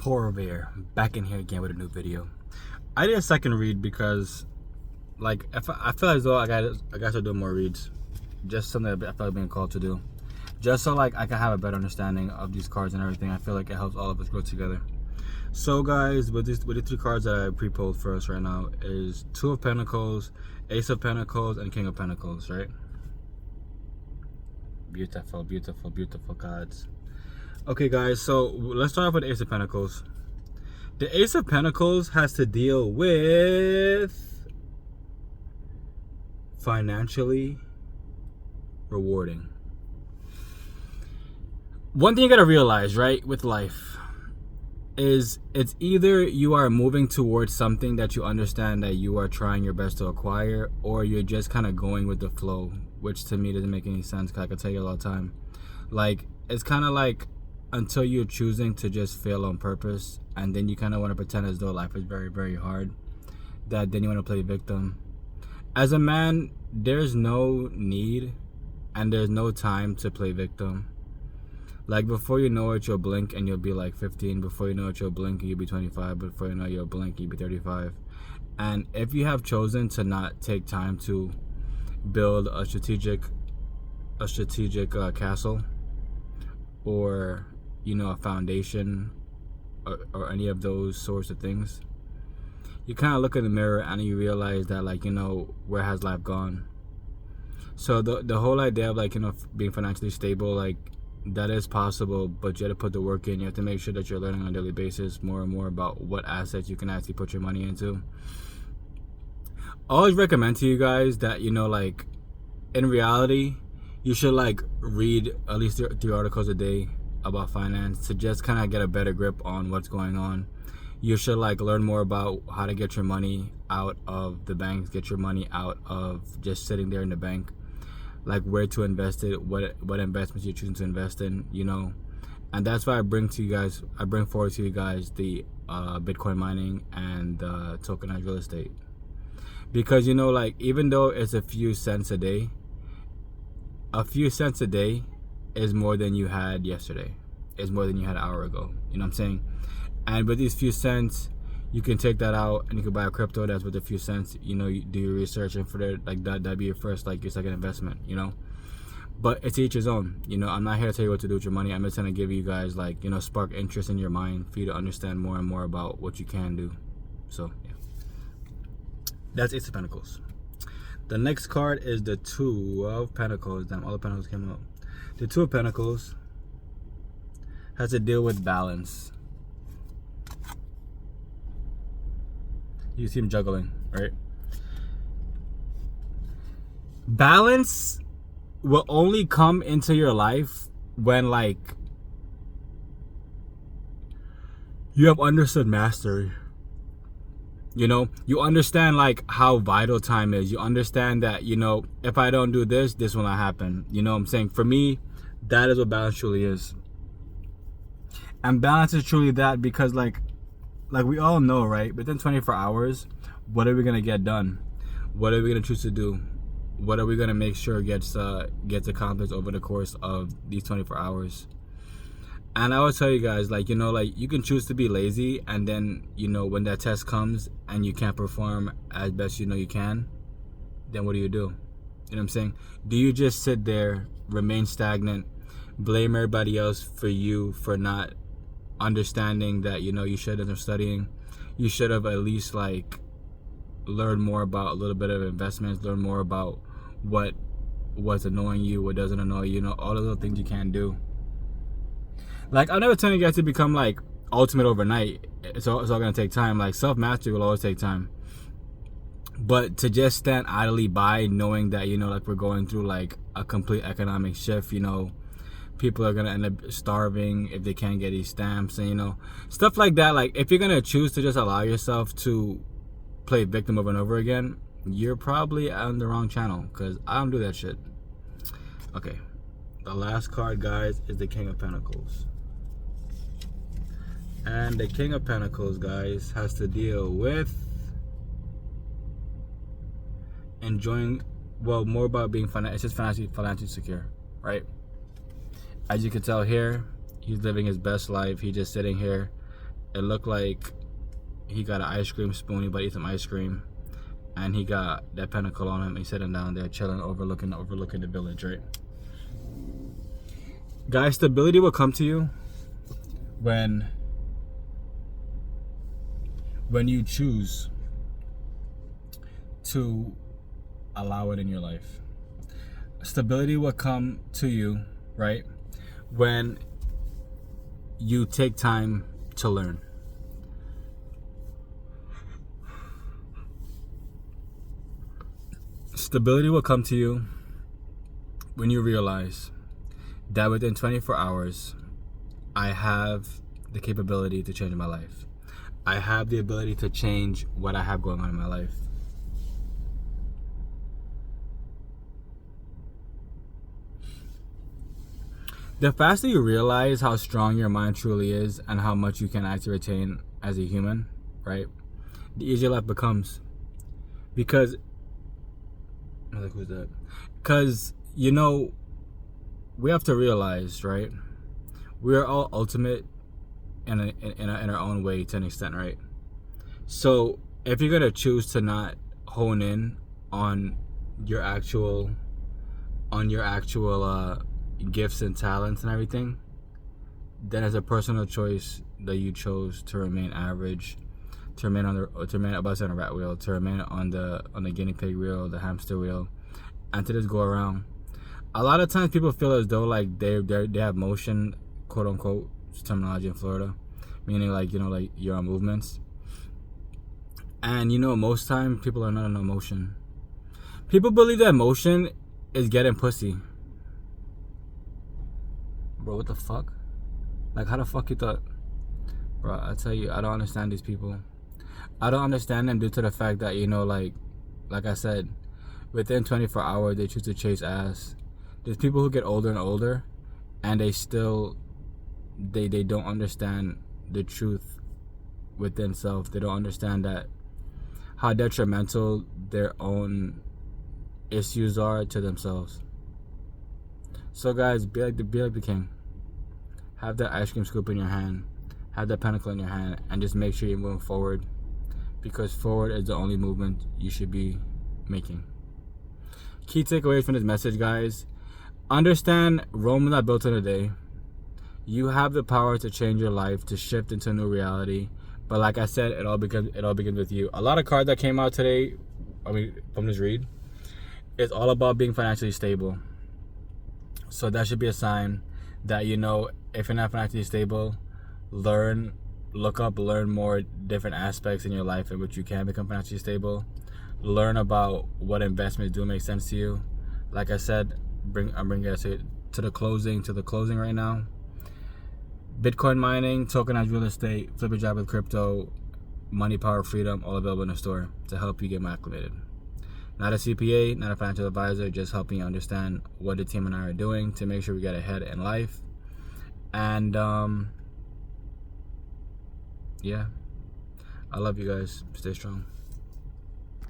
Poor Bear, back in here again with a new video. I did a second read because, like, I feel as though I got to do more reads. Just something that I feel like being called to do. Just so like I can have a better understanding of these cards and everything. I feel like it helps all of us grow together. So guys, with the three cards that I pre-pulled for us right now is Two of Pentacles, Ace of Pentacles, and King of Pentacles, right? Beautiful, beautiful, beautiful cards. Okay guys, so let's start off with Ace of Pentacles. The Ace of Pentacles has to deal with financially rewarding. One thing you gotta realize, right, with life is it's either you are moving towards something that you understand that you are trying your best to acquire, or you're just kind of going with the flow, which to me doesn't make any sense, because I can tell you all the time. Like, it's kind of like until you're choosing to just fail on purpose, and then you kind of want to pretend as though life is very, very hard, that then you want to play victim. As a man, there's no need and there's no time to play victim. Like, before you know it, you'll blink and you'll be like 15. Before you know it, you'll blink and you'll be 25. Before you know it, you'll blink and you'll be 35. And if you have chosen to not take time to build a strategic castle, or, you know, a foundation, or any of those sorts of things, you kind of look in the mirror and you realize that, like, you know, where has life gone? So the whole idea of, like, you know, being financially stable, like, that is possible, but you have to put the work in. You have to make sure that you're learning on a daily basis more and more about what assets you can actually put your money into. I always recommend to you guys that, you know, like, in reality, you should, like, read at least 3 articles a day about finance to just kind of get a better grip on what's going on. You should, like, learn more about how to get your money out of the banks, get your money out of just sitting there in the bank, like where to invest it, what investments you're choosing to invest in, you know. And that's why I bring forward to you guys the Bitcoin mining and tokenized real estate, because, you know, like, even though it's a few cents a day is more than you had yesterday, is more than you had an hour ago, you know what I'm saying? And with these few cents, you can take that out and you can buy a crypto that's worth a few cents. You know, you do your research, and for that, like, that'd be your first, like, your second investment, you know. But it's each his own, you know. I'm not here to tell you what to do with your money. I'm just trying to give you guys, like, you know, spark interest in your mind for you to understand more and more about what you can do. So yeah, that's Ace of Pentacles. The next card is the Two of Pentacles. Damn, all the Pentacles came up. The Two of Pentacles has to deal with balance. You see him juggling, right? Balance will only come into your life when, like, you have understood mastery. You know, you understand, like, how vital time is. You understand that, you know, if I don't do this, this will not happen. You know what I'm saying? For me, that is what balance truly is. And balance is truly that, because, like we all know, right? Within 24 hours, what are we gonna get done? What are we gonna choose to do? What are we gonna make sure gets accomplished over the course of these 24 hours? And I would tell you guys, like, you know, like, you can choose to be lazy, and then, you know, when that test comes and you can't perform as best you know you can, then what do? You know what I'm saying? Do you just sit there, remain stagnant, blame everybody else for you for not understanding that, you know, you should have been studying, you should have at least, like, learned more about a little bit of investments, learn more about what's annoying you, what doesn't annoy you, you know, all the little things you can do. Like, I'm never telling you guys to become, like, ultimate overnight. It's all gonna take time. Like, self-mastery will always take time. But to just stand idly by, knowing that, you know, like, we're going through, like, a complete economic shift, you know, people are gonna end up starving if they can't get these stamps, and, you know, stuff like that. Like, if you're gonna choose to just allow yourself to play victim over and over again, you're probably on the wrong channel, because I don't do that shit. Okay, the last card, guys, is the King of Pentacles. And the King of Pentacles, guys, has to deal with enjoying, well, more about being it's just financially secure, right? As you can tell here, he's living his best life. He's just sitting here It looked like he got an ice cream spoon, but eat some ice cream, and he got that pinnacle on him. He's sitting down there chilling, overlooking the village, right? Guys, stability will come to you when you choose to allow it in your life. Stability will come to you, right, when you take time to learn. Stability will come to you when you realize that within 24 hours, I have the capability to change my life. I have the ability to change what I have going on in my life. The faster you realize how strong your mind truly is and how much you can actually retain as a human, right, the easier life becomes. Because, like, who's that? Because, you know, we have to realize, right, we are all ultimate in our own way to an extent, right? So if you're going to choose to not hone in on your actual gifts and talents and everything, then it's a personal choice that you chose to remain average, to remain on the rat wheel, to remain on the guinea pig wheel, the hamster wheel, and to just go around. A lot of times people feel as though like they have motion, quote unquote, terminology in Florida, meaning like, you know, like you're on movements. And you know, most time people are not on motion. People believe that motion is getting pussy. Bro, what the fuck? Like, how the fuck you thought? Bro, I tell you, I don't understand these people. I don't understand them due to the fact that, you know, like I said, within 24 hours, they choose to chase ass. There's people who get older and older, and they still, they don't understand the truth within self. They don't understand that how detrimental their own issues are to themselves. So guys, be like the king. Have that ice cream scoop in your hand, have that pinnacle in your hand, and just make sure you're moving forward, because forward is the only movement you should be making. Key takeaways from this message, guys. Understand Rome was not built in a day. You have the power to change your life, to shift into a new reality. But like I said, it all begins with you. A lot of cards that came out today, from this read, it's all about being financially stable. So that should be a sign that, you know, if you're not financially stable, learn more different aspects in your life in which you can become financially stable. Learn about what investments do make sense to you. Like I said, I'm bringing us to the closing right now. Bitcoin mining, tokenized real estate, flip a job with crypto, money, power, freedom, all available in the store to help you get more acclimated. Not a CPA, not a financial advisor, just helping you understand what the team and I are doing to make sure we get ahead in life. And yeah, I love you guys. Stay strong.